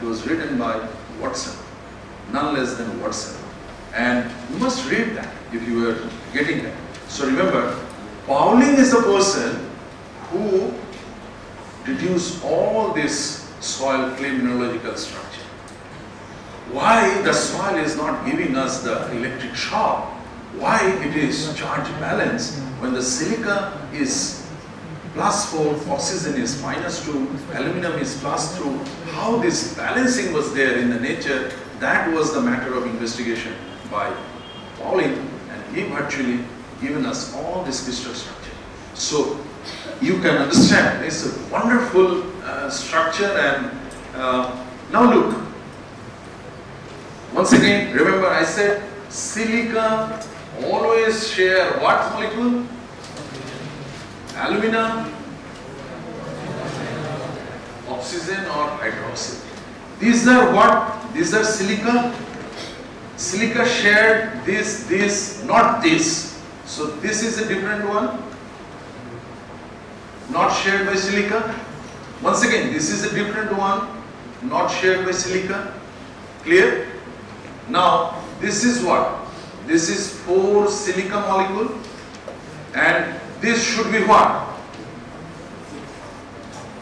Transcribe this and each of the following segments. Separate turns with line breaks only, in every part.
was written by Watson, none less than Watson. And you must read that if you were getting that. So remember, Pauling is the person who deduced all this soil clay mineralogical structure. Why the soil is not giving us the electric shock? Why it is charge balance when the silica is +4, oxygen is -2, aluminum is +2? How this balancing was there in the nature, that was the matter of investigation by Pauling, and he virtually given us all this crystal structure. So you can understand it's a wonderful structure. And now look, once again, remember I said silica always share what molecule? Alumina, oxygen or hydroxyl. These are what? These are silica. Silica shared this, not this. So this is a different one, not shared by silica. Once again, this is a different one, not shared by silica. Clear? Now, this is what? This is 4 silica molecule, and this should be what?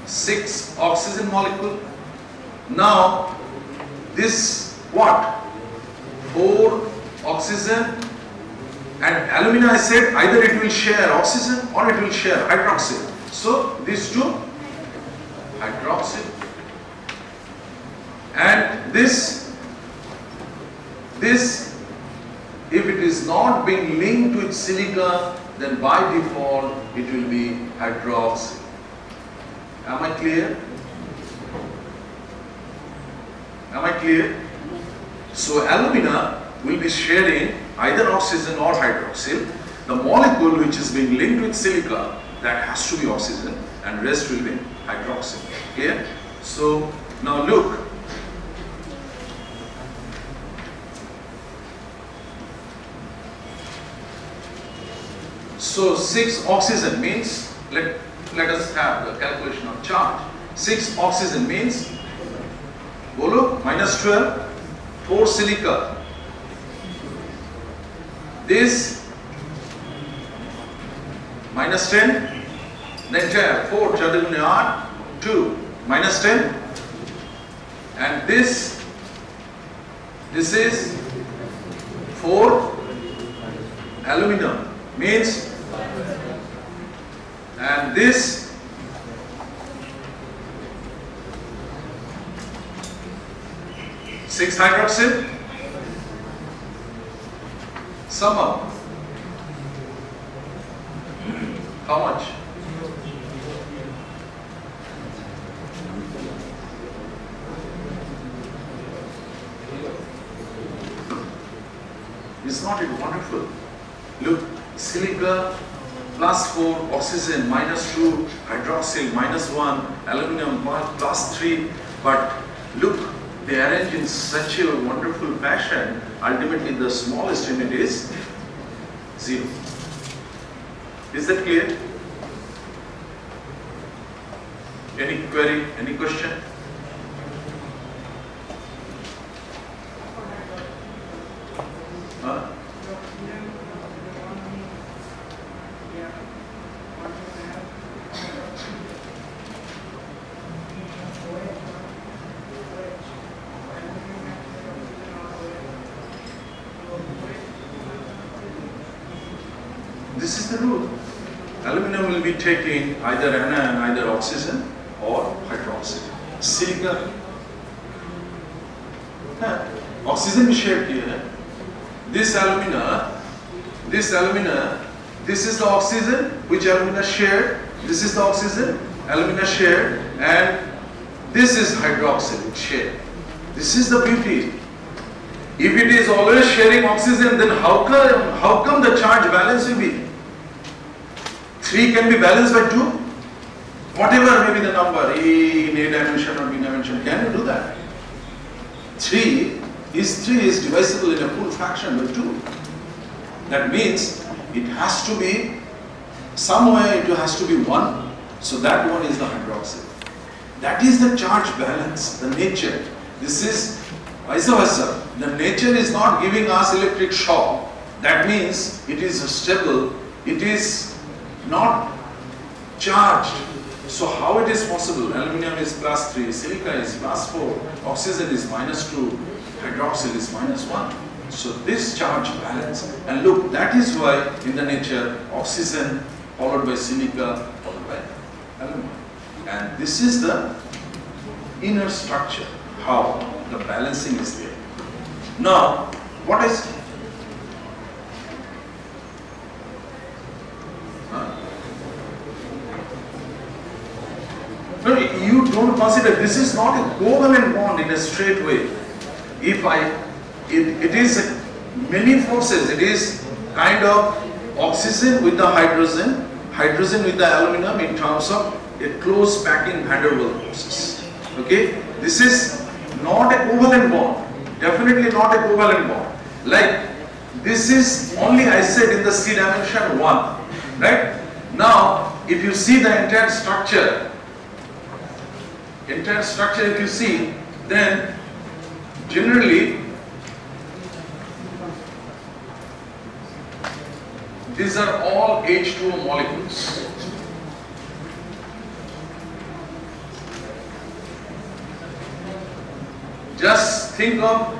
6 oxygen molecule. Now, this what? 4 oxygen and alumina. I said either it will share oxygen or it will share hydroxyl. So these two hydroxyl, and this if it is not being linked with silica, then by default it will be hydroxyl. Am I clear? Am I clear? So alumina will be sharing either oxygen or hydroxyl. The molecule which is being linked with silica, that has to be oxygen, and rest will be hydroxyl. Clear? So now look. So 6 oxygen means, let us have the calculation of charge. 6 oxygen means, bolo, -12, 4 silica. This -10, then 4 are 2, -10, and this is 4 aluminum means, and this (6) hydroxyl. Sum up. How much? Is not it wonderful? Look, silica +4, oxygen -2, hydroxyl -1, aluminum +3. But look, they arrange in such a wonderful fashion. Ultimately, the smallest unit is 0. Is that clear? Any query? Any question? This is the rule. Aluminum will be taking either anion, either oxygen or hydroxyl. Silica, oxygen is shared here. This alumina, this is the oxygen which alumina shared. This is the oxygen, alumina shared, and this is hydroxyl shared. This is the beauty. If it is always sharing oxygen, then how come the charge balance will be? 3 can be balanced by 2? Whatever may be the number, A in A dimension or B dimension, can you do that? 3 is divisible in a full fraction by 2. That means it has to be, somewhere it has to be 1. So that one is the hydroxyl. That is the charge balance, the nature. This is vice versa. The nature is not giving us electric shock. That means it is stable. It is not charged. So how it is possible? Aluminium is +3, silica is +4, oxygen is -2, hydroxyl is -1. So this charge balance, and look, that is why in the nature oxygen followed by silica followed by aluminum. And this is the inner structure, how the balancing is there. Now, what is no, you don't consider this is not a covalent bond in a straight way. If it is many forces, it is kind of oxygen with the hydrogen, hydrogen with the aluminum in terms of a close packing van der Waals process. Okay, this is not a covalent bond, definitely not a covalent bond. Like this is only, I said, in the C dimension 1, right? Now, if you see the entire structure if you see, then generally these are all H2O molecules. Just think of,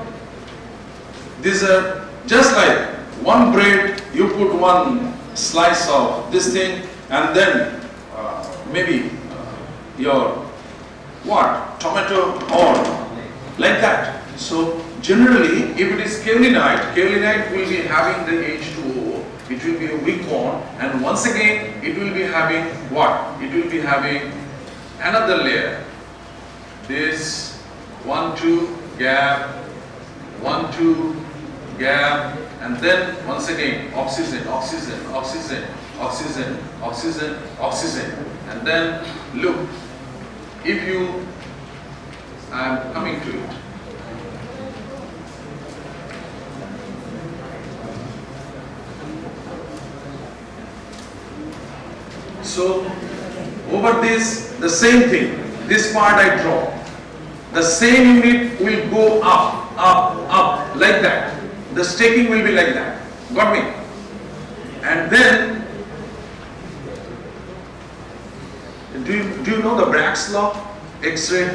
these are just like one bread, you put one slice of this thing, and then maybe your tomato, or like that. So generally, if it is kaolinite, kaolinite will be having the H2O, it will be a weak bond, and once again it will be having what? It will be having another layer. This 1-2 gap, 1-2 gap, and then once again oxygen, oxygen, oxygen, oxygen, oxygen, oxygen, and then look. If you, I am coming to it. So over this, the same thing, this part I draw. The same unit will go up, up, up, like that. The staking will be like that. Got me? And then, do you know the Bragg's law? X-ray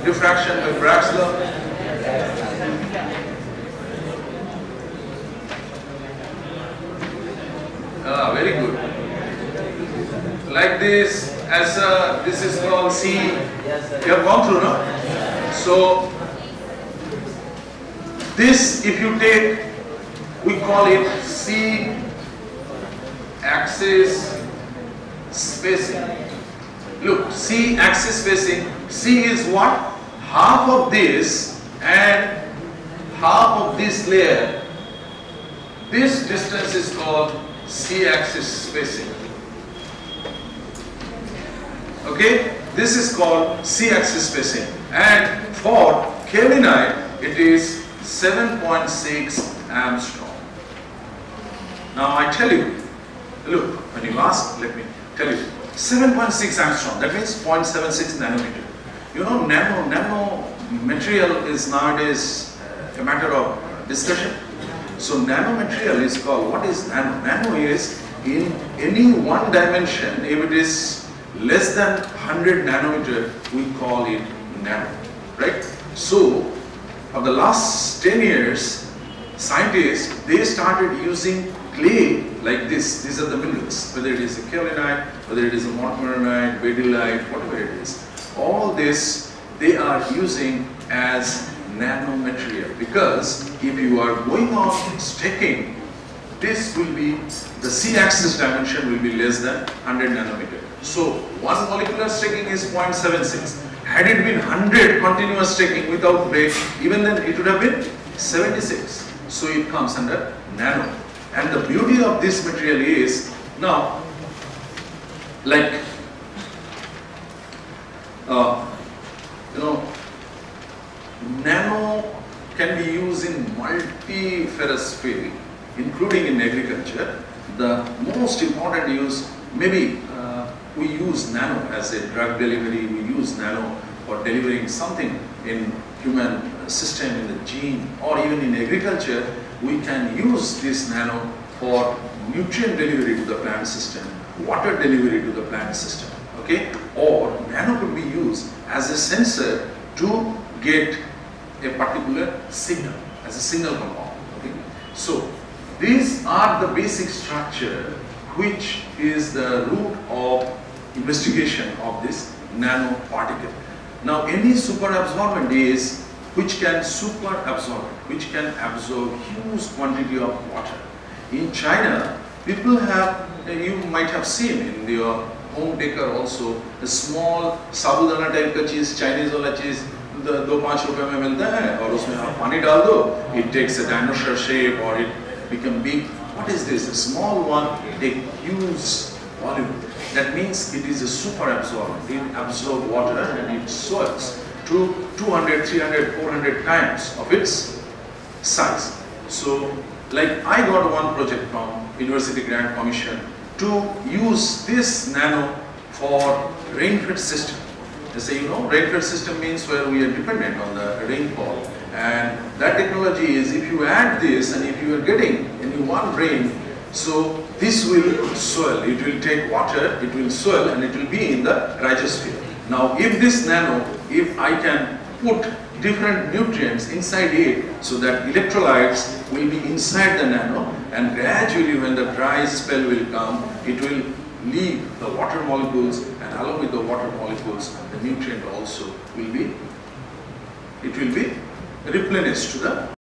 diffraction by Bragg's law? Ah, very good. Like this, as this is called C. You have gone through, no? So, this, if you take, we call it C axis spacing. Look, C axis spacing, C is what? Half of this and half of this layer. This distance is called C axis spacing. Okay, this is called C axis spacing. And for kaolinite, it is 7.6 Armstrong. Now I tell you, look, when you ask, let me tell you, 7.6 Armstrong, that means 0.76 nanometer. You know, nano material is nowadays a matter of discussion. So nanomaterial is called, what is nano? Nano is in any one dimension, if it is less than 100 nanometer, we call it nano, right? So for the last 10 years, scientists, they started using clay like this. These are the minerals, whether it is a kaolinite, whether it is a montmorillonite, badellite, whatever it is. All this they are using as nanomaterial, because if you are going on staking, this will be, the C-axis dimension will be less than 100 nanometer. So one molecular staking is 0.76. Had it been 100 continuous staking without break, even then it would have been 76. So it comes under nano. And the beauty of this material is, now, like, you know, nano can be used in multiferous field, including in agriculture. The most important use, maybe we use nano as a drug delivery, we use nano for delivering something in human system, in the gene, or even in agriculture, we can use this nano for nutrient delivery to the plant system, water delivery to the plant system, okay? Or nano could be used as a sensor to get a particular signal, as a signal compound, okay? So these are the basic structure which is the root of investigation of this nanoparticle. Now any superabsorbent is which can superabsorb, which can absorb huge quantity of water. In China, people have, you might have seen in your home decor also, a small sabudana type का चीज, Chinese वाला चीज, 2-5 रुपए में मिलता है और उसमें आप पानी डाल दो, it takes a dinosaur shape or it become big. What is this? A small one take huge volume. That means it is a super absorbent. It absorbs water and it swells to 200, 300, 400 times of its size. So, like I got one project from University Grant Commission to use this nano for rainfed system. They say, you know, rainfed system means where we are dependent on the rainfall. And that technology is if you add this and if you are getting any one rain, so this will swell, it will take water, it will swell and it will be in the rhizosphere. Now if this nano, if I can put different nutrients inside it so that electrolytes will be inside the nano and gradually when the dry spell will come, it will leave the water molecules and along with the water molecules the nutrient also will be, it will be replenished to the